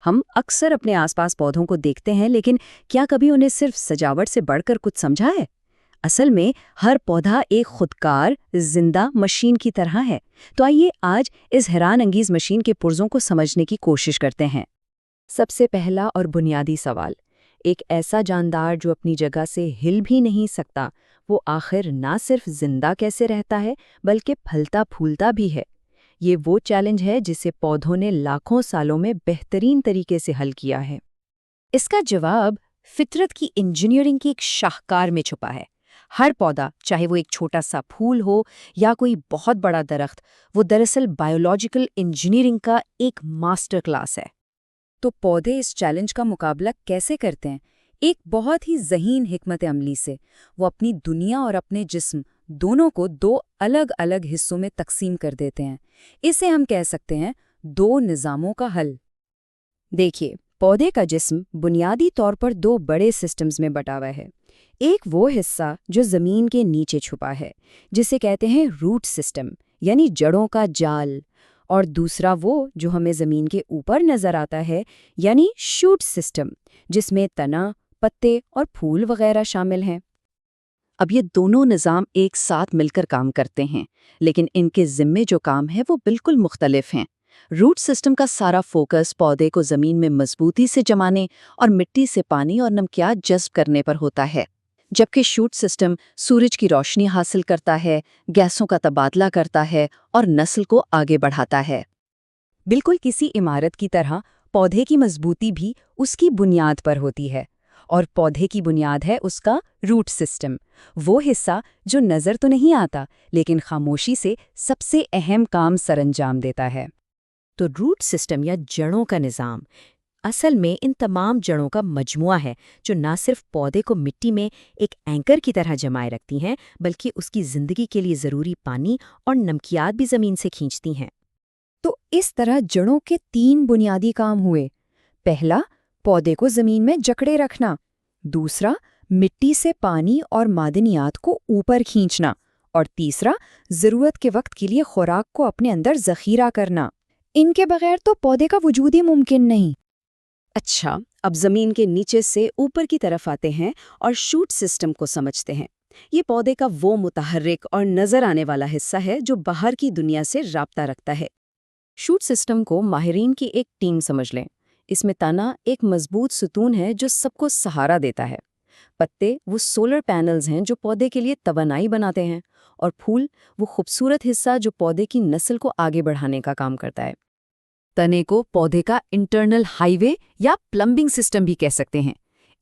ہم اکثر اپنے آس پاس پودوں کو دیکھتے ہیں، لیکن کیا کبھی انہیں صرف سجاوٹ سے بڑھ کر کچھ سمجھا ہے؟ اصل میں ہر پودا ایک خودکار زندہ مشین کی طرح ہے۔ تو آئیے آج اس حیران انگیز مشین کے پرزوں کو سمجھنے کی کوشش کرتے ہیں۔ سب سے پہلا اور بنیادی سوال، ایک ایسا جاندار جو اپنی جگہ سے ہل بھی نہیں سکتا، وہ آخر نہ صرف زندہ کیسے رہتا ہے بلکہ پھلتا پھولتا بھی ہے؟ یہ وہ چیلنج ہے جسے پودوں نے لاکھوں سالوں میں بہترین طریقے سے حل کیا ہے۔ اس کا جواب فطرت کی انجینئرنگ کی ایک شاہکار میں چھپا ہے۔ ہر پودا، چاہے وہ ایک چھوٹا سا پھول ہو یا کوئی بہت بڑا درخت، وہ دراصل بائیولوجیکل انجینئرنگ کا ایک ماسٹر کلاس ہے۔ تو پودے اس چیلنج کا مقابلہ کیسے کرتے ہیں؟ ایک بہت ہی ذہین حکمت عملی سے۔ وہ اپنی دنیا اور اپنے جسم دونوں کو دو الگ الگ حصوں میں تقسیم کر دیتے ہیں۔ اسے ہم کہہ سکتے ہیں دو نظاموں کا حل۔ دیکھیے، پودے کا جسم بنیادی طور پر دو بڑے سسٹمز میں بٹا ہوا ہے۔ ایک وہ حصہ جو زمین کے نیچے چھپا ہے، جسے کہتے ہیں روٹ سسٹم، یعنی جڑوں کا جال، اور دوسرا وہ جو ہمیں زمین کے اوپر نظر آتا ہے، یعنی شوٹ سسٹم، جس میں تنا، پتے اور پھول وغیرہ شامل ہیں۔ اب یہ دونوں نظام ایک ساتھ مل کر کام کرتے ہیں، لیکن ان کے ذمے جو کام ہے وہ بالکل مختلف ہیں۔ روٹ سسٹم کا سارا فوکس پودے کو زمین میں مضبوطی سے جمانے اور مٹی سے پانی اور نمکیات جذب کرنے پر ہوتا ہے، جبکہ شوٹ سسٹم سورج کی روشنی حاصل کرتا ہے، گیسوں کا تبادلہ کرتا ہے اور نسل کو آگے بڑھاتا ہے۔ بالکل کسی عمارت کی طرح پودے کی مضبوطی بھی اس کی بنیاد پر ہوتی ہے، اور پودے کی بنیاد ہے اس کا روٹ سسٹم، وہ حصہ جو نظر تو نہیں آتا لیکن خاموشی سے سب سے اہم کام سرانجام دیتا ہے۔ تو روٹ سسٹم یا جڑوں کا نظام اصل میں ان تمام جڑوں کا مجموعہ ہے، جو نہ صرف پودے کو مٹی میں ایک اینکر کی طرح جمائے رکھتی ہیں بلکہ اس کی زندگی کے لیے ضروری پانی اور نمکیات بھی زمین سے کھینچتی ہیں۔ تو اس طرح جڑوں کے تین بنیادی کام ہوئے۔ پہلا، پودے کو زمین میں جکڑے رکھنا۔ دوسرا، مٹی سے پانی اور معدنیات کو اوپر کھینچنا۔ اور تیسرا، ضرورت کے وقت کے لیے خوراک کو اپنے اندر ذخیرہ کرنا۔ ان کے بغیر تو پودے کا وجود ہی ممکن نہیں۔ اچھا، اب زمین کے نیچے سے اوپر کی طرف آتے ہیں اور شوٹ سسٹم کو سمجھتے ہیں۔ یہ پودے کا وہ متحرک اور نظر آنے والا حصہ ہے جو باہر کی دنیا سے رابطہ رکھتا ہے۔ شوٹ سسٹم کو ماہرین کی ایک ٹیم سمجھ لیں۔ اس میں تنا ایک مضبوط ستون ہے جو سب کو سہارا دیتا ہے۔ پتے وہ سولر پینلز ہیں جو پودے کے لیے توانائی بناتے ہیں، اور پھول وہ خوبصورت حصہ جو پودے کی نسل کو آگے بڑھانے کا کام کرتا ہے۔ تنے کو پودے کا انٹرنل ہائی وے یا پلمبنگ سسٹم بھی کہہ سکتے ہیں۔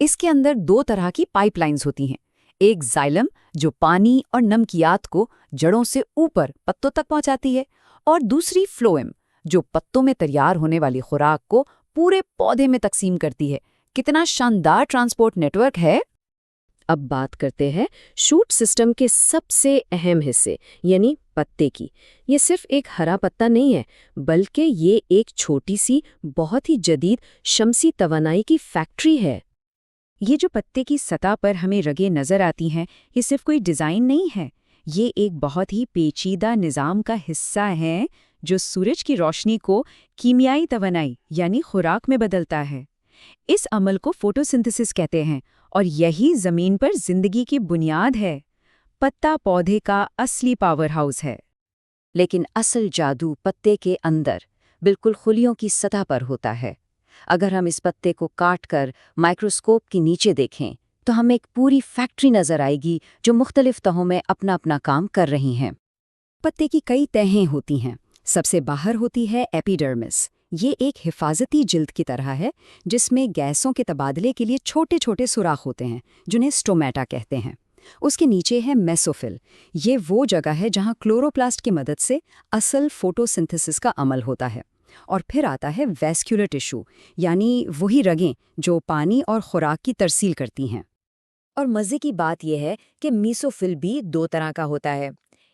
اس کے اندر دو طرح کی پائپ لائنز ہوتی ہیں، ایک زائلم جو پانی اور نمکیات کو جڑوں سے اوپر پتوں تک پہنچاتی ہے، اور دوسری فلوئم جو پتوں میں تیار ہونے والی خوراک کو پورے پودے میں تقسیم کرتی ہے۔ کتنا شاندار ٹرانسپورٹ نیٹ ورک ہے! اب بات کرتے ہیں شوٹ سسٹم کے سب سے اہم حصے یعنی پتے کی۔ یہ صرف ایک ہرا پتا نہیں ہے، بلکہ یہ ایک چھوٹی سی بہت ہی جدید شمسی توانائی کی فیکٹری ہے۔ یہ جو پتے کی سطح پر ہمیں رگیں نظر آتی ہیں، یہ صرف کوئی ڈیزائن نہیں ہے، یہ ایک بہت ہی پیچیدہ نظام کا حصہ ہے جو سورج کی روشنی کو کیمیائی توانائی یعنی خوراک میں بدلتا ہے۔ اس عمل کو فوٹوسنتھسس کہتے ہیں، اور یہی زمین پر زندگی کی بنیاد ہے۔ پتا پودے کا اصلی پاور ہاؤس ہے۔ لیکن اصل جادو پتے کے اندر، بالکل خلیوں کی سطح پر ہوتا ہے۔ اگر ہم اس پتے کو کاٹ کر مائکروسکوپ کے نیچے دیکھیں تو ہمیں ایک پوری فیکٹری نظر آئے گی جو مختلف تہوں میں اپنا اپنا کام کر رہی ہیں۔ پتے کی کئی تہیں ہوتی ہیں۔ سب سے باہر ہوتی ہے ایپیڈرمس۔ یہ ایک حفاظتی جلد کی طرح ہے جس میں گیسوں کے تبادلے کے لیے چھوٹے چھوٹے سوراخ ہوتے ہیں جنہیں سٹومیٹا کہتے ہیں۔ اس کے نیچے ہے میسوفل۔ یہ وہ جگہ ہے جہاں کلوروپلاسٹ کی مدد سے اصل فوٹوسنتھسس کا عمل ہوتا ہے۔ اور پھر آتا ہے ویسکولر ٹیشو، یعنی وہی رگیں جو پانی اور خوراک کی ترسیل کرتی ہیں۔ اور مزے کی بات یہ ہے کہ میسوفل بھی دو طرح کا ہوتا ہے۔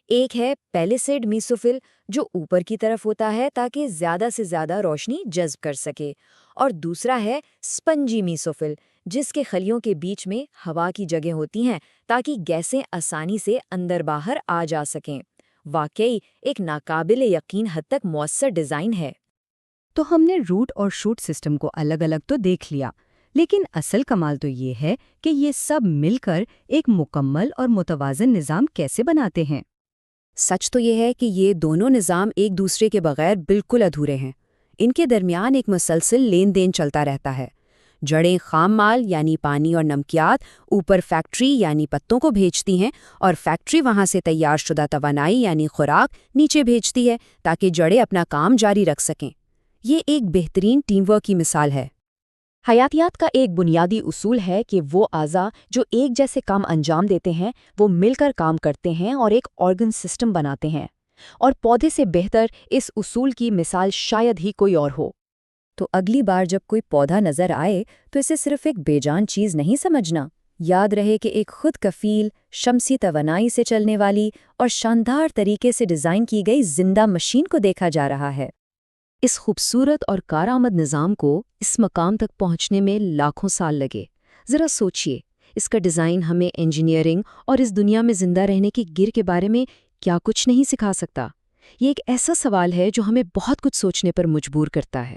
ایک ہے پیلیسیڈ میسوفل جو اوپر کی طرف ہوتا ہے تاکہ زیادہ سے زیادہ روشنی جذب کر سکے، اور دوسرا ہے سپنجی میسوفل جس کے خلیوں کے بیچ میں ہوا کی جگہ ہوتی ہیں تاکہ گیسیں آسانی سے اندر باہر آ جا سکیں۔ واقعی ایک ناقابل یقین حد تک مؤثر ڈیزائن ہے۔ تو ہم نے روٹ اور شوٹ سسٹم کو الگ الگ تو دیکھ لیا، لیکن اصل کمال تو یہ ہے کہ یہ سب مل کر ایک مکمل اور متوازن نظام کیسے بناتے ہیں۔ سچ تو یہ ہے کہ یہ دونوں نظام ایک دوسرے کے بغیر بالکل ادھورے ہیں۔ ان کے درمیان ایک مسلسل لین دین چلتا رہتا ہے۔ جڑیں خام مال یعنی پانی اور نمکیات اوپر فیکٹری یعنی پتوں کو بھیجتی ہیں، اور فیکٹری وہاں سے تیار شدہ توانائی یعنی خوراک نیچے بھیجتی ہے تاکہ جڑیں اپنا کام جاری رکھ سکیں۔ یہ ایک بہترین ٹیم ورک کی مثال ہے۔ حیاتیات کا ایک بنیادی اصول ہے کہ وہ اعضاء جو ایک جیسے کام انجام دیتے ہیں وہ مل کر کام کرتے ہیں اور ایک آرگن سسٹم بناتے ہیں، اور پودے سے بہتر اس اصول کی مثال شاید ہی کوئی اور ہو۔ تو اگلی بار جب کوئی پودا نظر آئے تو اسے صرف ایک بے جان چیز نہیں سمجھنا۔ یاد رہے کہ ایک خود کفیل، شمسی توانائی سے چلنے والی اور شاندار طریقے سے ڈیزائن کی گئی زندہ مشین کو دیکھا جا رہا ہے۔ اس خوبصورت اور کارآمد نظام کو اس مقام تک پہنچنے میں لاکھوں سال لگے۔ ذرا سوچئے، اس کا ڈیزائن ہمیں انجینئرنگ اور اس دنیا میں زندہ رہنے کی گر کے بارے میں کیا کچھ نہیں سکھا سکتا؟ یہ ایک ایسا سوال ہے جو ہمیں بہت کچھ سوچنے پر مجبور کرتا ہے۔